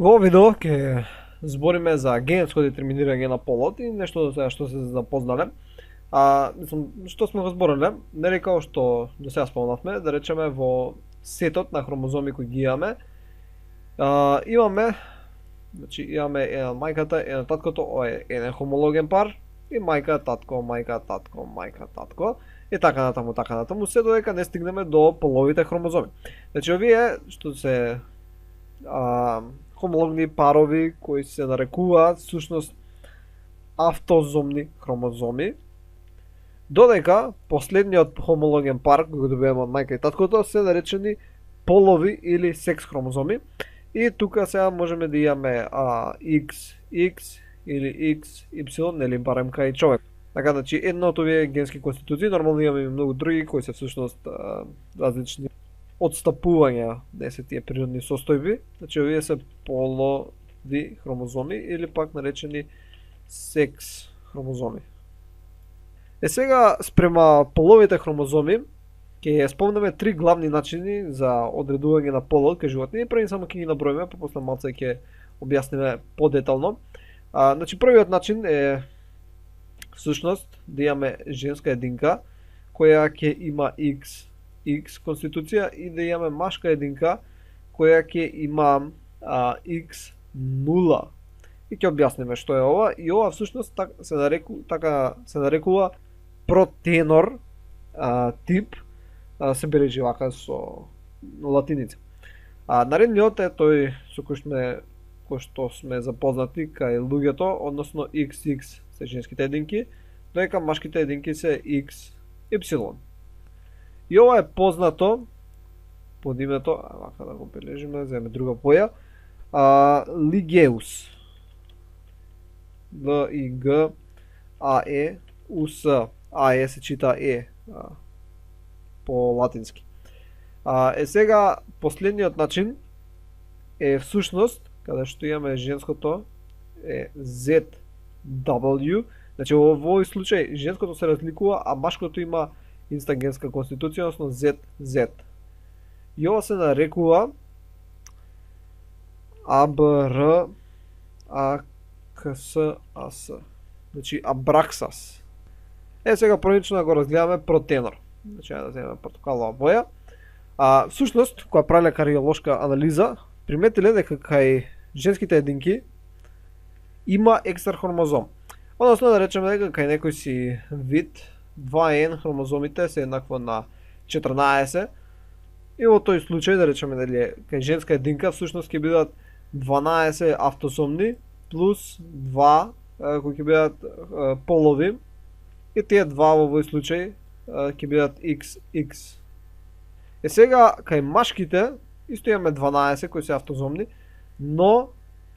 Во видео ќе збориме за генетско детерминирање на полот и нешто за што се запознале. Што сме го збориле, нели како што до сега спомнавме, да речеме во сетот на хромозоми кои ги имаме, имаме, значи имаме една мајката, една таткото, ова е еден хомологен пар и мајка, татко, мајка, татко, мајка, татко и така натаму, се додека не стигнеме до половите хромозоми. Значи овие што се хомологни парови кои се нарекуваат всушност автозомни хромозоми, додека последниот хомологен пар кој го добиваме од мајка и таткото се наречени полови или секс хромозоми. И тука сега можеме да имаме XX или XY, нели барем кај човек. Така, значи, едно од овие генски конституции, нормално имаме и многу други кои се всушност различни отстапувања, не се тие природни состојби, значи овие се полови хромозоми или пак наречени секс хромозоми. Сега, спрема половите хромозоми, ќе спомнеме три главни начини за одредување на полот кај животни. Први само ќе ги наброиме, па после малце ќе објасниме подетално. Значи, првиот начин е всушност да имаме женска единка која ќе има X конституција и да имаме машка единка која ќе има X0. И ќе објасниме што е ова. И ова всушност се нарекува протенор тип, се бележи вака со латиница. Наредниот е тој со кој што сме запознати кај луѓето, односно XX се женските единки, додека машките единки се XY. И ова е познато под името, вака да го бележиме, земе друга поја, Лигеус. L-I-G-A-E-U-S. А се чита по латински. Сега последниот начин е всушност каде што имаме женското е ZW. Значи во овој случај женското се разликува, а машкото има инста генска конституција, односно ZZ. И ова се нарекува ABRAXAS. Значи Абраксас. Сега првично да го разгледаме протенор. Значи да земеме портокалова боја. Всушност, кога правиле кариолошка анализа, приметиле дека кај женските единки има екстра хромозом. Односно да речеме дека кај некој си вид 2N хромозомите се еднакво на 14 и во тој случај да речеме дали кај женска единка всушност ќе бидат 12 автозомни плюс 2 кои ќе бидат полови и тие два во овој случај ќе бидат XX. Сега кај машките исто имаме 12 кои се автозомни, но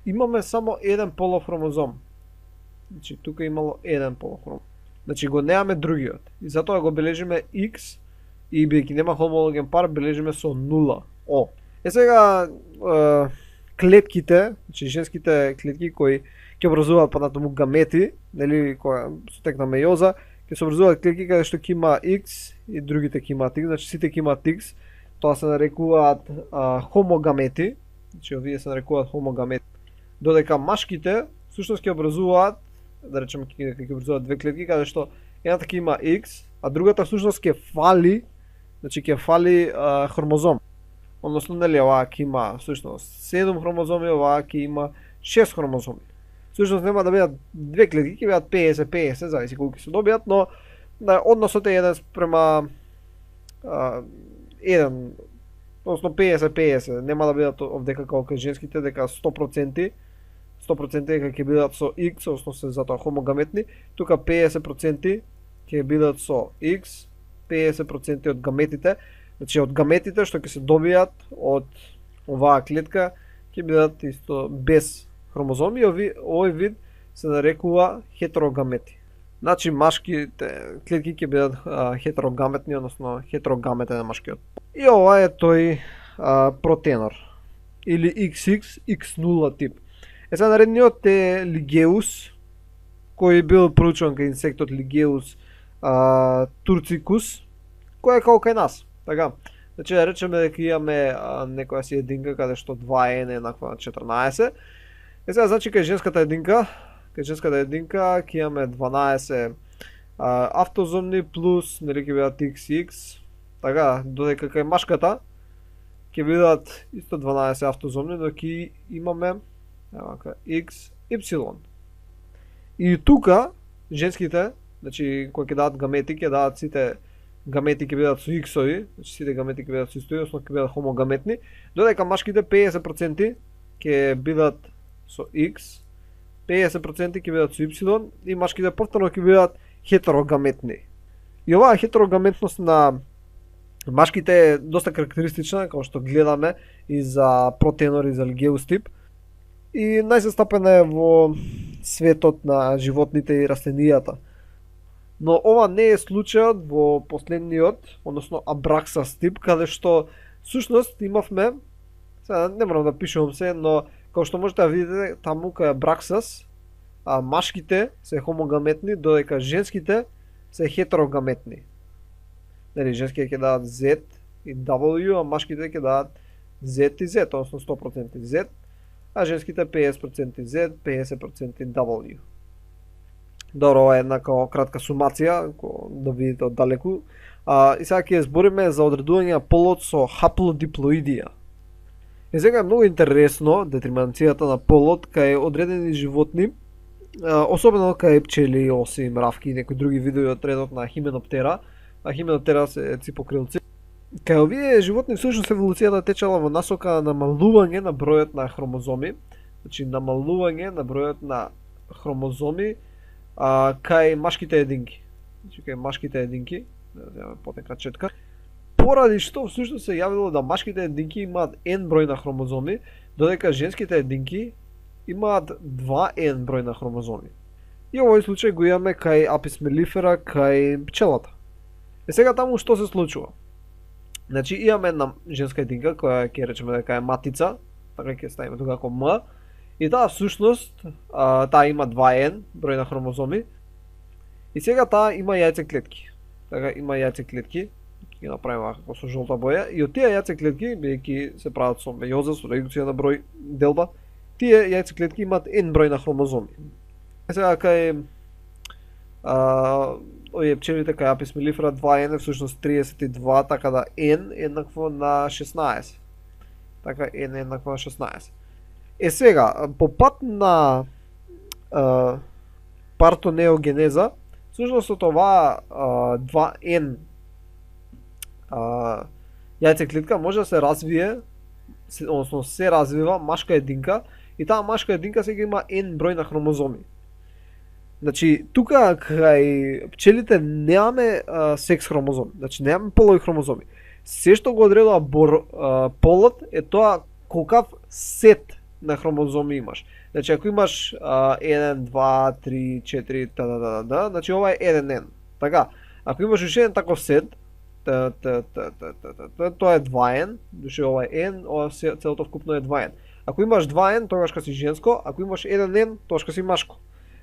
имаме само еден полов хромозом. Значи тука имало еден полов хромозом. Значи го немаме другиот. И затоа го бележиме X и бидејќи нема хомологен пар бележиме со 0 О. Сега клетките, значи женските клетки кои ќе образуваат понатаму гамети, нели која со тек на мејоза, ќе се образуваат клетки каде што ќе има X и другите ќе имаат X, значи сите ќе имаат X. Тоа се нарекуваат хомогамети, значи овие се нарекуваат хомогамети. Додека машките всушност ќе образуваат, да речеме ќе образуваат две клетки каде што едната ќе има X, а другата всушност ќе фали, значи ќе фали хромозом. Односно нели оваа ќе има всушност 7 хромозоми, оваа ќе има 6 хромозоми. Всушност нема да бидат две клетки, ќе бидат 50-50, зависи колку се добијат, но односот е 1 спрема 1, односно 50-50, нема да бидат овдека како кај женските, дека 100% дека ќе бидат со X, односно се затоа хомогаметни, тука 50% ќе бидат со X, 50% од гаметите, значи од гаметите што ќе се добијат од оваа клетка ќе бидат исто без хромозоми, овој вид се нарекува хетерогамети. Значи машките клетки ќе бидат хетерогаметни, односно хетерогаметен е машкиот. И ова е тој протенор или XX X0 тип. Сега наредниот е Лигеус, кој бил проучуван кај инсектот Лигеус турцикус, кој е како кај нас. Така, Значи да речеме дека имаме некоја си единка каде што 2n е еднакво на 14. Сега значи кај женската единка ќе имаме 12 автозомни плюс нели ќе бидат xx. Така, додека кај машката ќе бидат исто 12 автозомни, но ќе имаме x, y. И тука женските, значи кои ќе дадат гамети, ќе дадат сите гамети ќе бидат со x-ови, значи сите гамети ќе бидат со истои, односно ќе бидат хомогаметни, додека машките 50% ќе бидат со x, 50% ќе бидат со y и машките повторно ќе бидат хетерогаметни. И оваа хетерогаметност на машките е доста карактеристична, како што гледаме и за протенор и за геостип. И најзастапена е во светот на животните и растенијата. Но ова не е случајот во последниот, односно Абраксас тип, каде што всушност имавме, сега не морам да пишувам се, но како што можете да видите таму кај Абраксас, машките се хомогаметни, додека женските се хетерогаметни. Нели, женските ќе дадат Z и W, а машките ќе дадат Z и Z, односно 100% Z, а женските 50% Z, 50% W. Добро, ова е една кратка сумација, да видите оддалеку. И сега ќе збориме за одредување на полот со хаплодиплоидија. И сега е многу интересно детерминацијата на полот кај одредени животни, особено кај пчели, оси, мравки и некои други видови од редот на Хименоптера. А Хименоптера се ципокрилци. Кај овие животни всушност еволуцијата течела во насока на намалување на бројот на хромозоми, значи намалување на бројот на хромозоми кај машките единки. Значи кај машките единки, да земаме потека четка, поради што всушност се јавило да машките единки имаат n број на хромозоми, додека женските единки имаат 2n број на хромозоми. И овој случај го имаме кај Апис мелифера, кај пчелата. Сега таму што се случува? Значи имаме една женска единка која ќе речеме дека е матица, така ќе ставиме тука како М, и таа всушност таа има 2n број на хромозоми. И сега таа има јајцеклетки. Така има јајцеклетки, ќе направиме како со жолта боја, и од тие јајцеклетки, бидејќи се прават со мејоза, со редукција на број делба, тие јајцеклетки имаат n број на хромозоми. Сега кај овие пчелите кај Апис мелифера 2n е всушност 32, така да n еднакво на 16. Така n еднакво на 16. Сега, по пат на партонеогенеза, всушност од оваа 2n јајцеклетка може да се развие, односно се развива машка единка, и таа машка единка сега има n број на хромозоми. Значи, тука кај пчелите немаме секс хромозоми, значи немаме полови хромозоми. Се што го одредува полот е тоа колкав сет на хромозоми имаш. Значи, ако имаш 1, 2, 3, 4, значи ова е 1n. Така, ако имаш уште еден таков сет, тоа е 2n, души ова е n, ова целото вкупно е 2n. Ако имаш 2n, тогаш ка си женско, ако имаш 1n, тогаш ка си машко.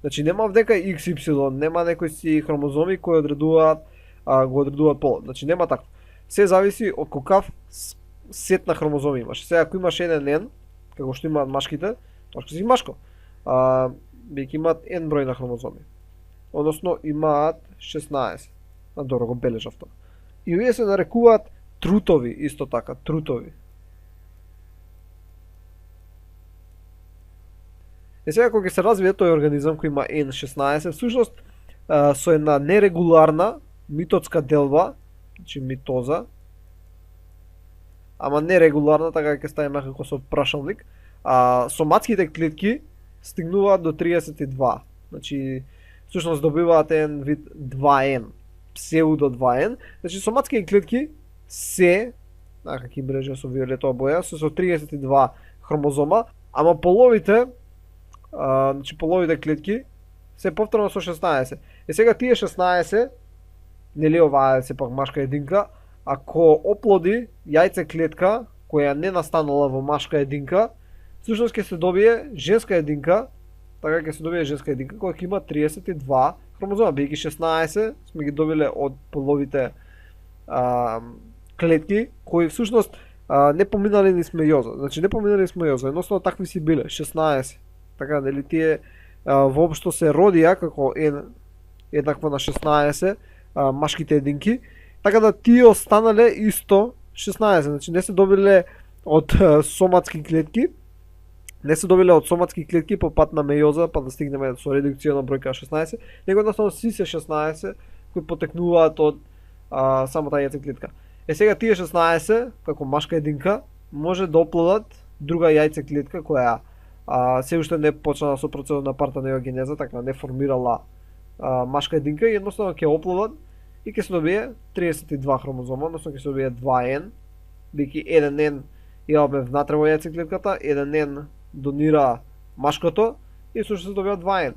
Значи нема вдека XY, нема некои си хромозоми кои одредуваат го одредуваат полот. Значи нема така. Се зависи од колкав сет на хромозоми имаш. Сега ако имаш 1n, како што имаат машките, тоа ќе си машко. Бидејќи имаат n број на хромозоми. Односно имаат 16. Добро го бележав тоа. И овие се нарекуваат трутови, исто така, трутови. Сега кога ќе се развие тој организам кој има N16, всушност со една нерегуларна митотска делба, значи митоза, ама нерегуларна, така ќе ставиме како со прашалник, соматските клетки стигнуваат до 32. Значи, всушност добиваат еден вид 2N, псевдо 2N. Значи, соматските клетки се, така ќе мрежа со виолетова боја, се со 32 хромозома, ама половите, значи половите клетки се повторно со 16. И сега тие 16, нели оваа е сепак машка единка, ако оплоди јајце клетка која не настанала во машка единка, всушност ќе се добие женска единка, така ќе се добие женска единка која ќе има 32 хромозома, бидејќи 16 сме ги добиле од половите клетки кои всушност не поминале низ мејоза. Значи не поминале низ мејоза, едноставно такви си биле 16. Така нели тие воопшто се родија како еднакво на 16 машките единки, така да тие останале исто 16. Значи не се добиле од соматски клетки, по пат на мејоза, па да стигнеме со редукција на бројка 16, него едноставно си се 16 кои потекнуваат од самата јајцеклетка. Сега тие 16, како машка единка, може да оплодат друга јајцеклетка која се уште не почнала со процесот на партенеогенеза, така не формирала машка единка и едноставно ќе оплодат и ќе се добие 32 хромозома, односно ќе се добие 2N, бидејќи 1N имаме внатре во јајцеклетката, 1N донира машкото и сушто се добива 2N.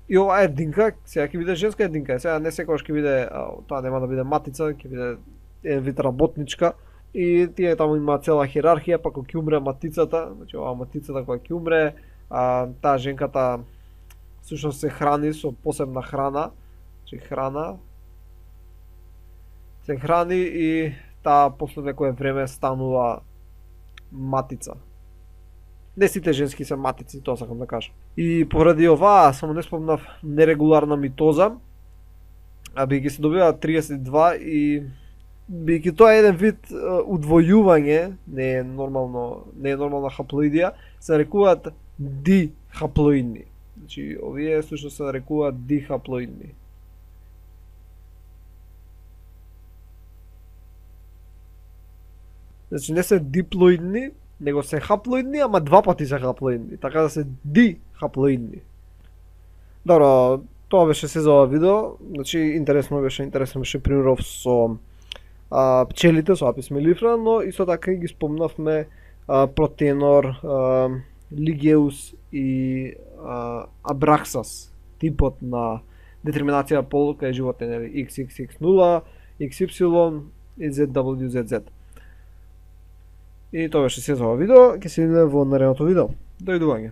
И ова единка, сега ќе биде женска единка, сега не секогаш ќе биде, тоа нема да биде матица, ќе биде еден вид работничка и тие таму има цела хиерархија, па кога ќе умре матицата, значи оваа матицата која ќе умре, таа женката всушност се храни со посебна храна, значи се храни и таа после некое време станува матица. Не сите женски се матици, тоа сакам да кажам. И поради оваа, само не спомнав, нерегуларна митоза, бидејќи се добива 32 и бидејќи тоа е еден вид удвојување, не е нормална хаплоидија, се нарекуваат дихаплоидни. Значи, овие слушно се нарекуваат дихаплоидни. Значи не се диплоидни, него се хаплоидни, ама два пати се хаплоидни, така да се дихаплоидни. Добро, тоа беше се за ова видео. Значи интересно беше примеров со пчелите, со апис мелифера, но исто така и ги спомнавме протенор, лигеус и абраксас, типот на детерминација пол кај животни, нели XXX0, XY и ZWZZ. И тоа беше се за ова видео, ќе се видиме во наредното видео. Дојдување.